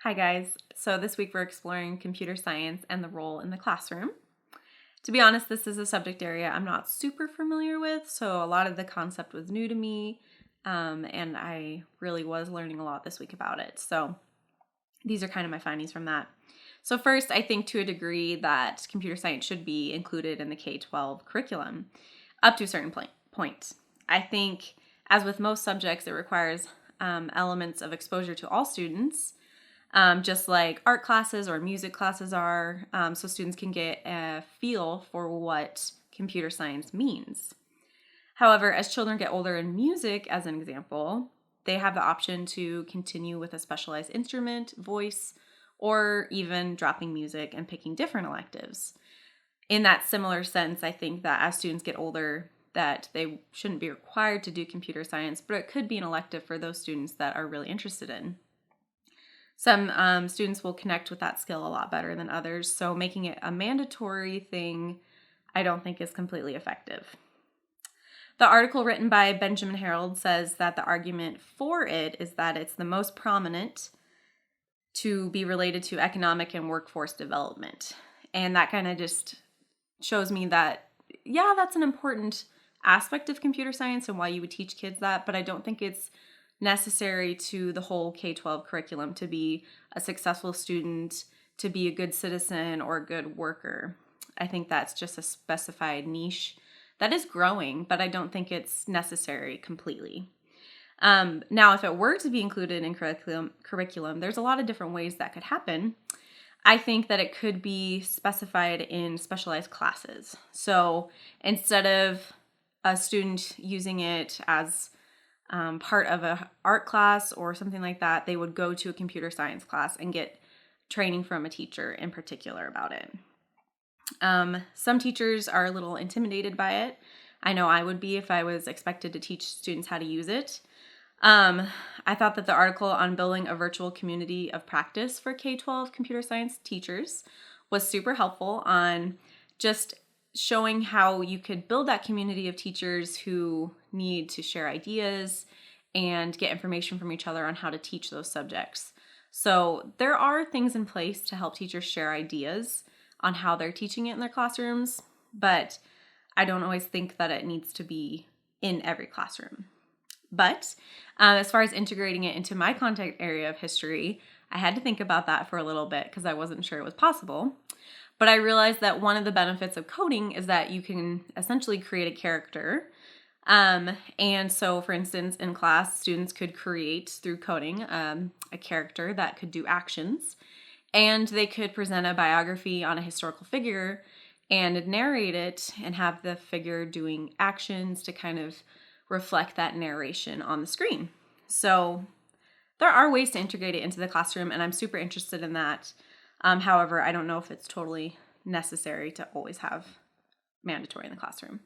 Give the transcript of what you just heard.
Hi guys. So this week we're exploring computer science and the role in the classroom. To be honest, this is a subject area I'm not super familiar with, so a lot of the concept was new to me, and I really was learning a lot this week about it. So these are kind of my findings from that. So first, I think to a degree that computer science should be included in the K-12 curriculum up to a certain point. I think, as with most subjects, it requires elements of exposure to all students, just like art classes or music classes are, so students can get a feel for what computer science means. However, as children get older in music, as an example, they have the option to continue with a specialized instrument, voice, or even dropping music and picking different electives. In that similar sense, I think that as students get older, that they shouldn't be required to do computer science, but it could be an elective for those students that are really interested in. Some students will connect with that skill a lot better than others, so making it a mandatory thing I don't think is completely effective. The article written by Benjamin Harold says that the argument for it is that it's the most prominent to be related to economic and workforce development. And that kind of just shows me that, yeah, that's an important aspect of computer science and why you would teach kids that, but I don't think it's necessary to the whole K-12 curriculum to be a successful student, to be a good citizen or a good worker. I think that's just a specified niche that is growing, but I don't think it's necessary completely. Now, if it were to be included in curriculum, there's a lot of different ways that could happen. I think that it could be specified in specialized classes. So instead of a student using it as part of an art class or something like that, they would go to a computer science class and get training from a teacher in particular about it. Some teachers are a little intimidated by it. I know I would be if I was expected to teach students how to use it. I thought that the article on building a virtual community of practice for K-12 computer science teachers was super helpful on just showing how you could build that community of teachers who need to share ideas and get information from each other on how to teach those subjects. So there are things in place to help teachers share ideas on how they're teaching it in their classrooms, but I don't always think that it needs to be in every classroom. But as far as integrating it into my content area of history, I had to think about that for a little bit because I wasn't sure it was possible. But I realized that one of the benefits of coding is that you can essentially create a character. And so, for instance, in class, students could create through coding a character that could do actions. And they could present a biography on a historical figure and narrate it and have the figure doing actions to kind of reflect that narration on the screen. So there are ways to integrate it into the classroom, and I'm super interested in that. However, I don't know if it's totally necessary to always have mandatory in the classroom.